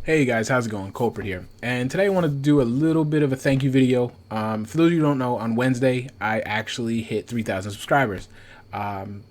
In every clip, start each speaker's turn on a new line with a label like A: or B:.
A: Hey guys, how's it going? Kulprit here. And today I wanted to do a little bit of a thank you video. For those of you who don't know, on Wednesday I actually hit 3,000 subscribers. Um,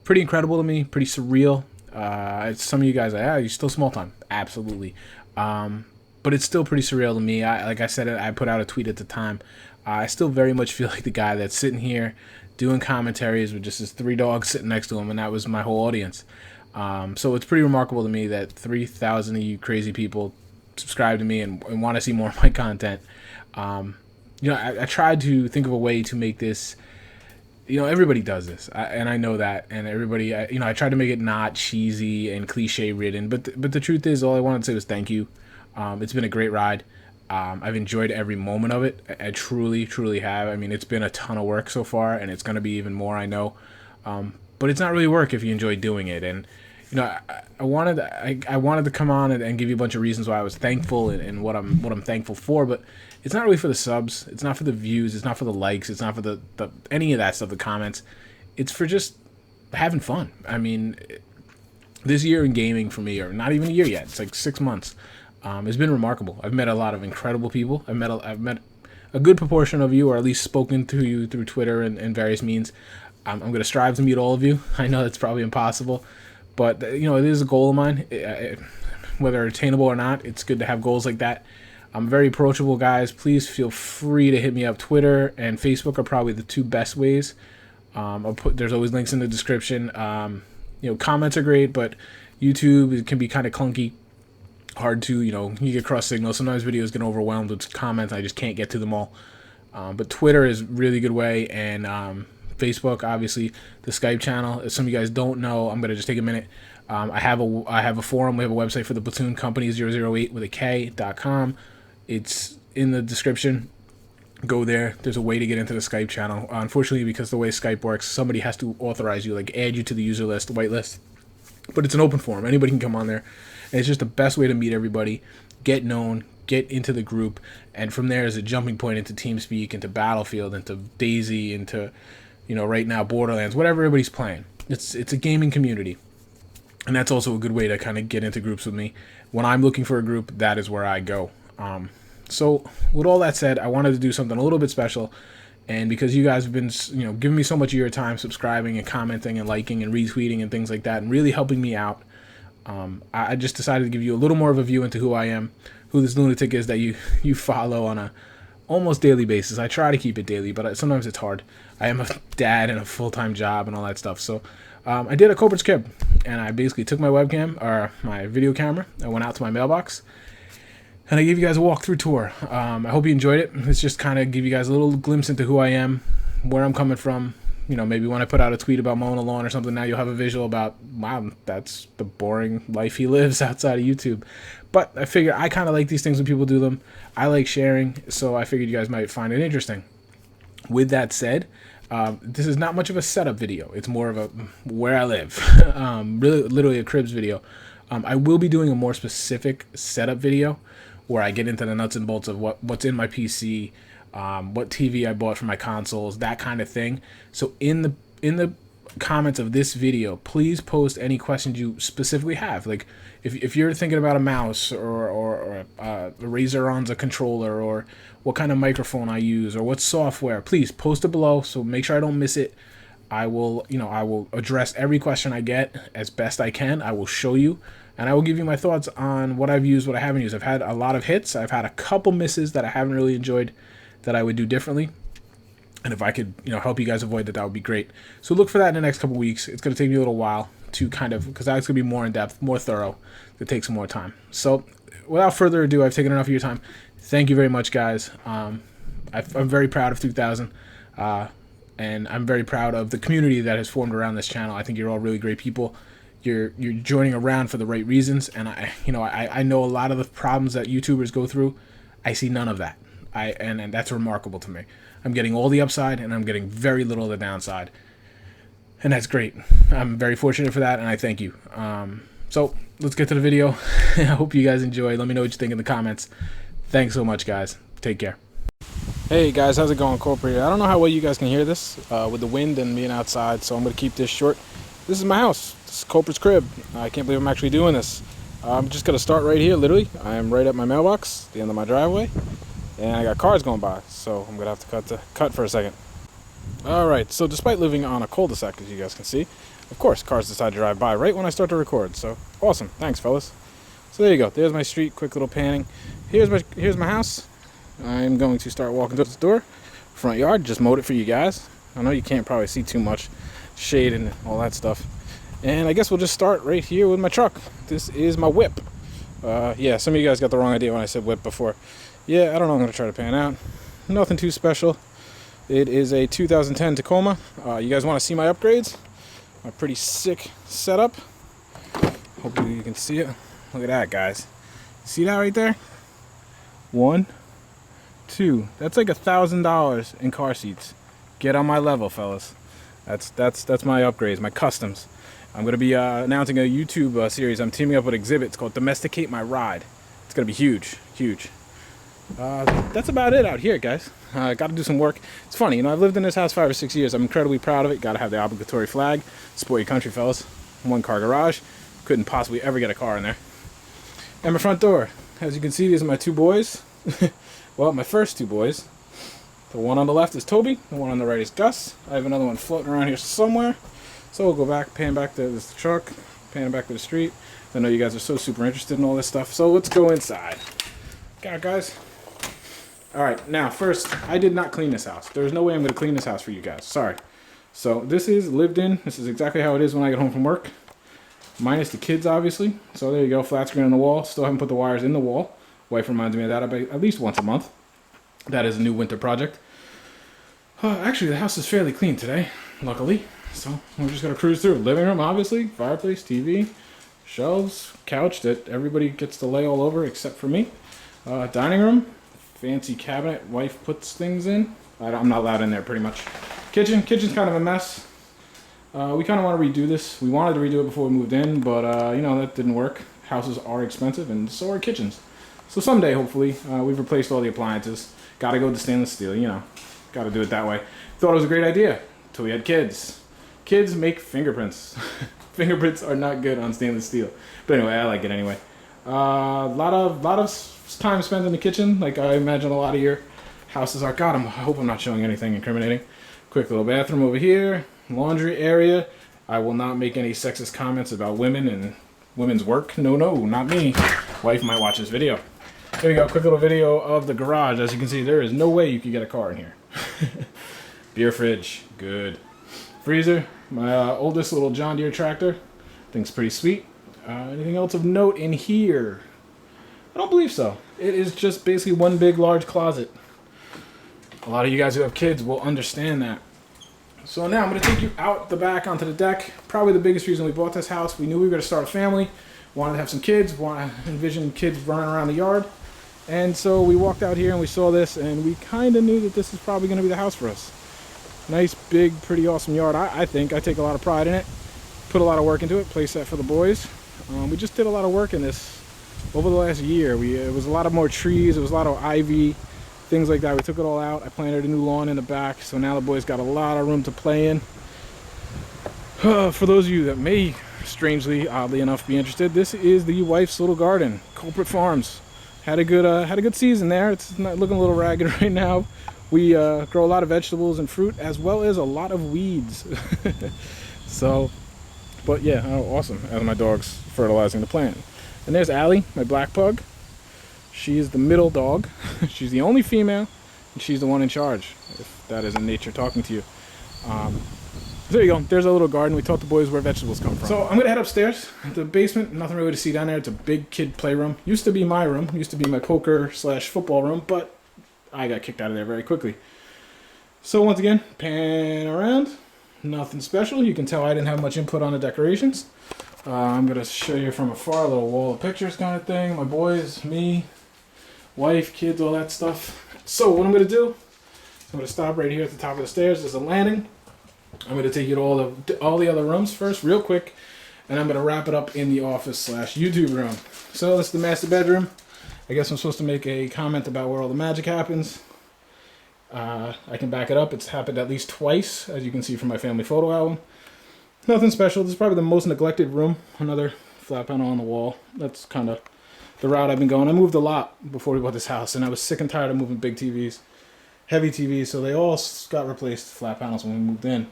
A: Pretty incredible to me, pretty surreal. Some of you guys are like, you're still small time. Absolutely. But it's still pretty surreal to me. Like I said, I put out a tweet at the time. I still very much feel like the guy that's sitting here doing commentaries with just his three dogs sitting next to him, and that was my whole audience. So it's pretty remarkable to me that 3,000 of you crazy people subscribe to me and want to see more of my content. I tried to think of a way to make this. Everybody does this, and I know that, and everybody, I tried to make it not cheesy and cliche ridden, but the truth is, all I wanted to say was thank you. It's been a great ride. I've enjoyed every moment of it. I truly, truly have. I mean, it's been a ton of work so far, and it's going to be even more, I know. But it's not really work if you enjoy doing it. And I wanted to come on and give you a bunch of reasons why I was thankful and what I'm thankful for. But it's not really for the subs. It's not for the views. It's not for the likes. It's not for the any of that stuff. The comments. It's for just having fun. I mean, this year in gaming for me, or not even a year yet. It's like 6 months. It's been remarkable. I've met a lot of incredible people. I've met a good proportion of you, or at least spoken to you through Twitter and various means. I'm going to strive to meet all of you. I know that's probably impossible, but it is a goal of mine. Whether attainable or not, it's good to have goals like that. I'm very approachable, guys. Please feel free to hit me up. Twitter and Facebook are probably the two best ways. There's always links in the description. Comments are great, but YouTube, it can be kind of clunky, hard to, you get cross signals. Sometimes videos get overwhelmed with comments. I just can't get to them all. But Twitter is a really good way, and Facebook, obviously, the Skype channel. If some of you guys don't know, I'm gonna just take a minute. I have a forum. We have a website for the Platoon Company 008 with a K.com. It's in the description. Go there. There's a way to get into the Skype channel. Unfortunately, because the way Skype works, somebody has to authorize you, like add you to the user list, the whitelist. But it's an open forum. Anybody can come on there. And it's just the best way to meet everybody, get known, get into the group, and from there is a jumping point into TeamSpeak, into Battlefield, into DayZ, into right now Borderlands, whatever everybody's playing. It's a gaming community, and that's also a good way to kind of get into groups with me. When I'm looking for a group, that is where I go. So with all that said, I wanted to do something a little bit special, and because you guys have been giving me so much of your time, subscribing and commenting and liking and retweeting and things like that, and really helping me out, I just decided to give you a little more of a view into who I am, who this lunatic is that you follow on a almost daily basis. I try to keep it daily, but sometimes it's hard. I am a dad and a full-time job and all that stuff. So I did a Kulprits Krib, and I basically took my webcam, or my video camera, I went out to my mailbox, and I gave you guys a walkthrough tour. I hope you enjoyed it. It's just kind of give you guys a little glimpse into who I am, where I'm coming from. Maybe when I put out a tweet about mowing a lawn or something, now you'll have a visual about, wow, that's the boring life he lives outside of YouTube. But I figure I kind of like these things when people do them. I like sharing, so I figured you guys might find it interesting. With that said, this is not much of a setup video. It's more of a where I live. Really, literally a Kribs video. I will be doing a more specific setup video where I get into the nuts and bolts of what's in my PC, what TV I bought for my consoles, that kind of thing. So in the comments of this video, please post any questions you specifically have. Like if you're thinking about a mouse or a Razer Onza controller, or what kind of microphone I use, or what software, please post it below so make sure I don't miss it. I will address every question I get as best I can. I will show you, and I will give you my thoughts on what I've used, what I haven't used. I've had a lot of hits. I've had a couple misses that I haven't really enjoyed, that I would do differently. And if I could, help you guys avoid that, that would be great. So look for that in the next couple weeks. It's going to take me a little while to because that's going to be more in depth, more thorough. It takes some more time. So without further ado, I've taken enough of your time. Thank you very much, guys. I'm very proud of 2000, and I'm very proud of the community that has formed around this channel. I think you're all really great people. You're joining around for the right reasons, and I know a lot of the problems that YouTubers go through. I see none of that. And that's remarkable to me. I'm getting all the upside, and I'm getting very little of the downside, and that's great. I'm very fortunate for that, and I thank you. So let's get to the video. I hope you guys enjoy. Let me know what you think in the comments. Thanks so much, guys. Take care. Hey guys, how's it going? Kulprit. I don't know how well you guys can hear this with the wind and being outside, so I'm going to keep this short. This is my house. This is Kulprit's crib. I can't believe I'm actually doing this. I'm just gonna start right here, literally. I'm right at my mailbox, the end of my driveway, and I got cars going by, so I'm gonna have to cut for a second. Alright, so despite living on a cul-de-sac, as you guys can see, of course, cars decide to drive by right when I start to record, so awesome. Thanks, fellas. So there you go. There's my street, quick little panning. Here's my house. I'm going to start walking towards the door. Front yard, just mowed it for you guys. I know you can't probably see too much shade and all that stuff. And I guess we'll just start right here with my truck. This is my whip. Yeah, some of you guys got the wrong idea when I said whip before. Yeah, I don't know, I'm going to try to pan out. Nothing too special. It is a 2010 Tacoma. You guys want to see my upgrades? My pretty sick setup. Hopefully you can see it. Look at that, guys. See that right there? 1, 2. That's like $1,000 in car seats. Get on my level, fellas. That's my upgrades, my customs. I'm going to be announcing a YouTube series. I'm teaming up with Exhibit. It's called Domesticate My Ride. It's going to be huge, huge. That's about it out here, guys. Got to do some work. It's funny, you know, I've lived in this house 5 or 6 years. I'm incredibly proud of it. Got to have the obligatory flag. Support your country, fellas. 1-car garage. Couldn't possibly ever get a car in there. And my front door. As you can see, these are my 2 boys. Well, my first 2 boys. The one on the left is Toby. The one on the right is Gus. I have another one floating around here somewhere. So we'll go back, pan back to this truck, pan back to the street. I know you guys are so super interested in all this stuff. So let's go inside. Got it, guys. Alright, now first, I did not clean this house. There's no way I'm going to clean this house for you guys. Sorry. So this is lived in. This is exactly how it is when I get home from work. Minus the kids, obviously. So there you go, flat screen on the wall. Still haven't put the wires in the wall. Wife reminds me of that at least once a month. That is a new winter project. Actually, the house is fairly clean today, luckily. So we're just going to cruise through. Living room, obviously. Fireplace, TV, shelves, couch that everybody gets to lay all over except for me. Dining room. Fancy cabinet wife puts things in. I'm not allowed in there pretty much. Kitchen's kind of a mess. We kind of want to redo this. We wanted to redo it before we moved in, but you know, that didn't work. Houses are expensive and so are kitchens. So someday, hopefully, we've replaced all the appliances. Got to go to stainless steel, you know. Got to do it that way. Thought it was a great idea until we had kids. Kids make fingerprints. Fingerprints are not good on stainless steel. But anyway, I like it anyway. Lot of time spent in the kitchen, like I imagine a lot of your houses are. God, I hope I'm not showing anything incriminating. Quick little bathroom over here. Laundry area. I will not make any sexist comments about women and women's work. No, not me. Wife might watch this video. Here we go. Quick little video of the garage. As you can see, there is no way you could get a car in here. Beer fridge. Good. Freezer. My oldest little John Deere tractor. Thing's pretty sweet. Anything else of note in here? I don't believe so. It is just basically one big large closet. A lot of you guys who have kids will understand that. So now I'm going to take you out the back onto the deck. Probably the biggest reason we bought this house. We knew we were going to start a family. Wanted to have some kids. Wanted to envision kids running around the yard. And so we walked out here and we saw this and we kind of knew that this is probably going to be the house for us. Nice, big, pretty awesome yard. I think. I take a lot of pride in it. Put a lot of work into it. Place that for the boys. We just did a lot of work in this over the last year. It was a lot of more trees. It was a lot of ivy. Things like that. We took it all out. I planted a new lawn in the back, so now the boys got a lot of room to play in. For those of you that may, strangely, oddly enough, be interested, this is the wife's little garden, Kulprit Farms. Had a good season there. It's not looking a little ragged right now. We grow a lot of vegetables and fruit, as well as a lot of weeds. So, but yeah, awesome. As my dog's fertilizing the plant. And there's Allie, my black pug. She is the middle dog. She's the only female, and she's the one in charge, if that isn't nature talking to you. There you go. There's a little garden. We taught the boys where vegetables come from. So I'm going to head upstairs. The basement, nothing really to see down there. It's a big kid playroom. Used to be my room. Used to be my poker/football room, but I got kicked out of there very quickly. So once again, pan around. Nothing special. You can tell I didn't have much input on the decorations. I'm going to show you from afar, a little wall of pictures kind of thing. My boys, me, wife, kids, all that stuff. So what I'm going to do, I'm going to stop right here at the top of the stairs. There's a landing. I'm going to take you to all the other rooms first real quick. And I'm going to wrap it up in the office/YouTube room. So this is the master bedroom. I guess I'm supposed to make a comment about where all the magic happens. I can back it up. It's happened at least twice, as you can see from my family photo album. Nothing special. This is probably the most neglected room. Another flat panel on the wall. That's kind of the route I've been going. I moved a lot before we bought this house, and I was sick and tired of moving big TVs, heavy TVs, so they all got replaced flat panels when we moved in.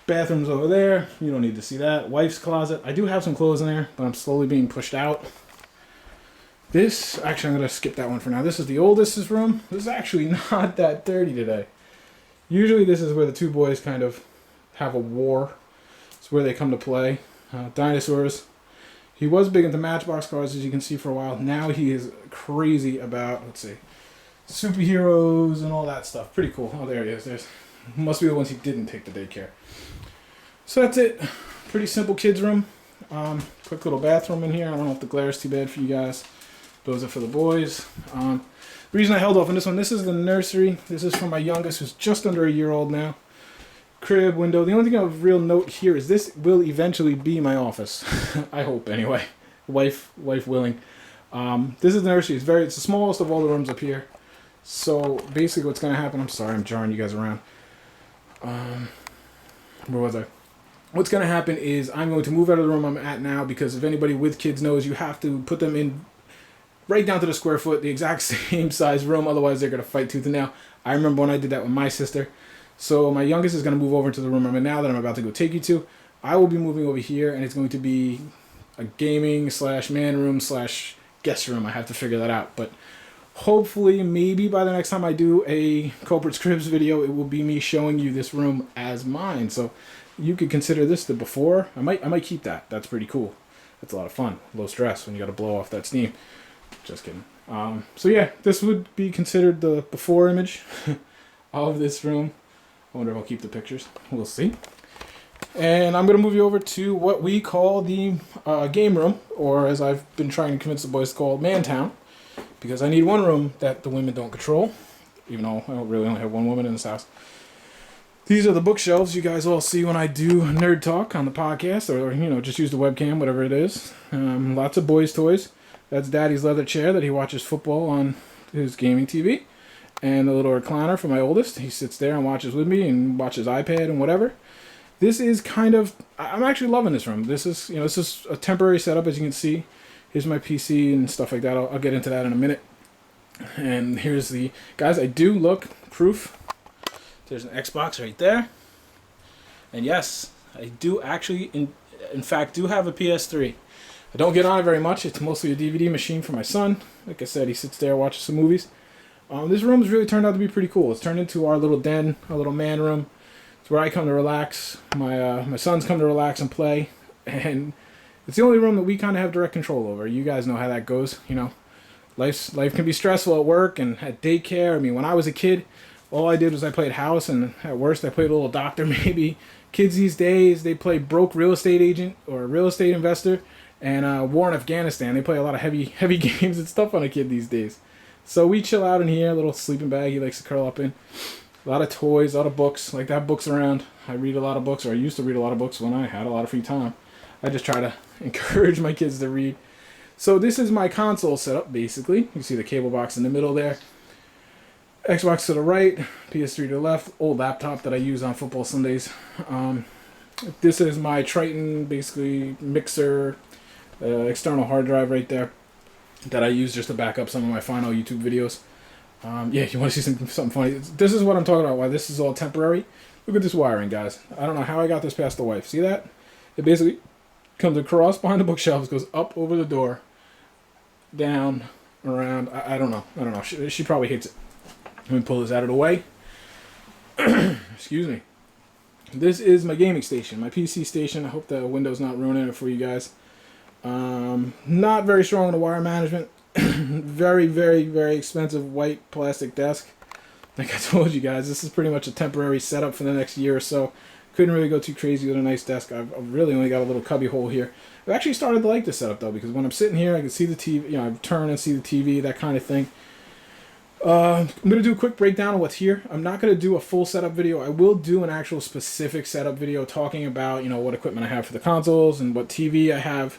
A: Bathroom's over there. You don't need to see that. Wife's closet. I do have some clothes in there, but I'm slowly being pushed out. This, actually, I'm going to skip that one for now. This is the oldest's room. This is actually not that dirty today. Usually this is where the two boys kind of have a war. It's where they come to play. Dinosaurs. He was big into Matchbox cars, as you can see, for a while. Now he is crazy about, let's see, superheroes and all that stuff. Pretty cool. Oh, there he is. There's must be the ones he didn't take to daycare. So that's it. Pretty simple kids room. Quick little bathroom in here. I don't know if the glare is too bad for you guys. Those are for the boys. The reason I held off on this one, this is the nursery. This is for my youngest, who's just under a year old now. Crib, window. The only thing of real note here is this will eventually be my office. I hope, anyway. Wife willing. This is the nursery. It's the smallest of all the rooms up here. So basically what's going to happen, I'm sorry, I'm jarring you guys around. Where was I? What's going to happen is I'm going to move out of the room I'm at now, because if anybody with kids knows, you have to put them in right down to the square foot, the exact same size room, otherwise they're going to fight tooth and nail. I remember when I did that with my sister. So my youngest is going to move over into the room I'm in now that I'm about to go take you to. I will be moving over here, and it's going to be a gaming / man room / guest room. I have to figure that out, but hopefully, maybe by the next time I do a Kulprits Cribs video, it will be me showing you this room as mine. So you could consider this the before. I might keep that. That's pretty cool. That's a lot of fun. Low stress when you got to blow off that steam. Just kidding. So yeah, this would be considered the before image of this room. I wonder if I'll keep the pictures. We'll see. And I'm going to move you over to what we call the game room, or as I've been trying to convince the boys to call, Mantown. Because I need one room that the women don't control, even though I don't really only have one woman in this house. These are the bookshelves you guys all see when I do nerd talk on the podcast, or just use the webcam, whatever it is. Lots of boys' toys. That's Daddy's leather chair that he watches football on his gaming TV, and the little recliner for my oldest. He sits there and watches with me and watches iPad and whatever. This is kind of, I'm actually loving this room. This is a temporary setup, as you can see. Here's my PC and stuff like that. I'll get into that in a minute. And here's the... Guys, I do look proof. There's an Xbox right there. And yes, I do actually, in fact, do have a PS3. I don't get on it very much. It's mostly a DVD machine for my son. Like I said, he sits there, watches some movies. This room's really turned out to be pretty cool. It's turned into our little den, our little man room. It's where I come to relax. My sons come to relax and play. And it's the only room that we kind of have direct control over. You guys know how that goes. Life can be stressful at work and at daycare. I mean, when I was a kid, all I did was I played house, and at worst I played a little doctor maybe. Kids these days, they play broke real estate agent or real estate investor and war in Afghanistan. They play a lot of heavy games and stuff on a kid these days. So we chill out in here, a little sleeping bag he likes to curl up in. A lot of toys, a lot of books. Like to have books around. I read a lot of books, or I used to read a lot of books when I had a lot of free time. I just try to encourage my kids to read. So this is my console setup, basically. You see the cable box in the middle there. Xbox to the right, PS3 to the left, old laptop that I use on football Sundays. This is my Triton, basically, mixer, external hard drive right there that I use just to back up some of my final YouTube videos. Yeah, if you want to see something funny, this is what I'm talking about, why this is all temporary. Look at this wiring, guys. I don't know how I got this past the wife. See that? It basically comes across behind the bookshelves, goes up over the door, down, around. I don't know. She probably hates it. Let me pull this out of the way. Excuse me. This is my gaming station, my PC station. I hope the window's not ruining it for you guys. Not very strong in the wire management. Very, very, very expensive white plastic desk. Like I told you guys, this is pretty much a temporary setup for the next year or so. Couldn't really go too crazy with a nice desk. I've really only got a little cubby hole here. I've actually started to like this setup though, because when I'm sitting here, I can see the TV. I turn and see the TV, that kind of thing. I'm going to do a quick breakdown of what's here. I'm not going to do a full setup video. I will do an actual specific setup video talking about, what equipment I have for the consoles and what TV I have.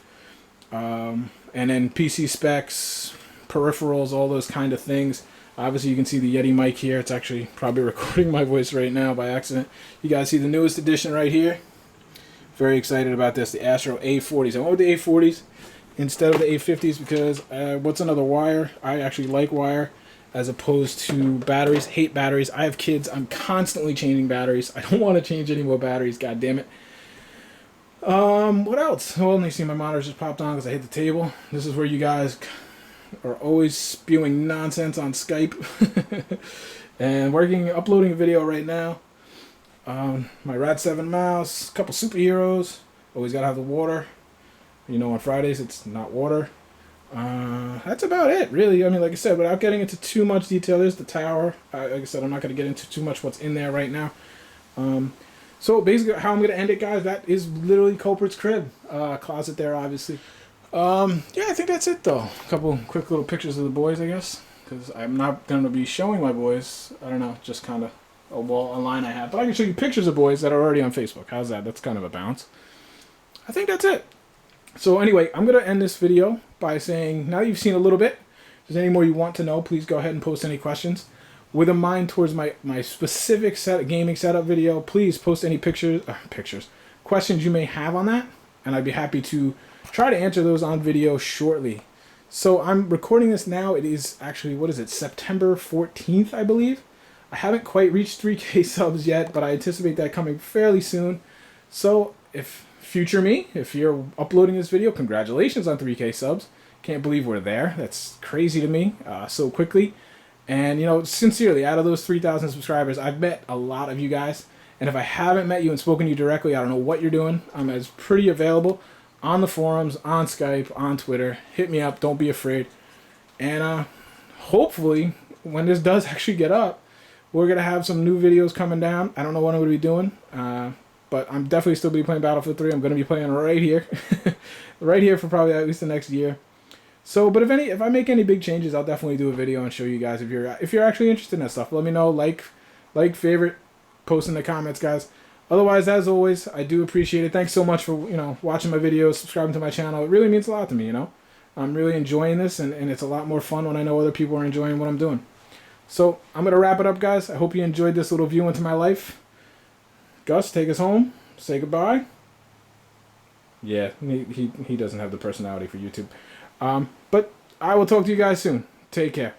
A: And then PC specs, peripherals, all those kind of things. Obviously, you can see the Yeti mic here. It's actually probably recording my voice right now by accident. You guys see the newest edition right here. Very excited about this. The Astro A40s. I went with the A40s instead of the A50s because what's another wire? I actually like wire as opposed to batteries. Hate batteries. I have kids. I'm constantly changing batteries. I don't want to change any more batteries. God damn it. What else? Well, you see my monitor just popped on because I hit the table. This is where you guys are always spewing nonsense on Skype. And uploading a video right now. My Rad 7 mouse, a couple superheroes. Always gotta have the water. You know, on Fridays it's not water. That's about it, really. I mean, like I said, without getting into too much detail, there's the tower. Like I said, I'm not gonna get into too much what's in there right now. So basically, how I'm gonna end it, guys, that is literally Kulprit's crib. Closet there, obviously. Yeah, I think that's it, though. A couple quick little pictures of the boys, I guess, because I'm not gonna be showing my boys. I don't know, just kind of a wall online I have, but I can show you pictures of boys that are already on Facebook. How's that? That's kind of a bounce. I think that's it. So anyway, I'm gonna end this video by saying, now that you've seen a little bit, if there's any more you want to know, please go ahead and post any questions. With a mind towards my specific gaming setup video, please post any questions you may have on that, and I'd be happy to try to answer those on video shortly. So I'm recording this now. It is actually, what is it, September 14th, I believe. I haven't quite reached 3K subs yet, but I anticipate that coming fairly soon. So if future me, if you're uploading this video, congratulations on 3K subs. Can't believe we're there. That's crazy to me, so quickly. And, you know, sincerely, out of those 3,000 subscribers, I've met a lot of you guys. And if I haven't met you and spoken to you directly, I don't know what you're doing. I'm as pretty available on the forums, on Skype, on Twitter. Hit me up. Don't be afraid. And hopefully, when this does actually get up, we're going to have some new videos coming down. I don't know what I'm going to be doing, but I'm definitely still be playing Battlefield 3. I'm going to be playing right here. Right here for probably at least the next year. So, but if I make any big changes, I'll definitely do a video and show you guys if you're actually interested in that stuff. Let me know, like, favorite, post in the comments, guys. Otherwise, as always, I do appreciate it. Thanks so much for, you know, watching my videos, subscribing to my channel. It really means a lot to me, you know. I'm really enjoying this, and it's a lot more fun when I know other people are enjoying what I'm doing. So, I'm going to wrap it up, guys. I hope you enjoyed this little view into my life. Gus, take us home. Say goodbye. Yeah, he doesn't have the personality for YouTube. But I will talk to you guys soon. Take care.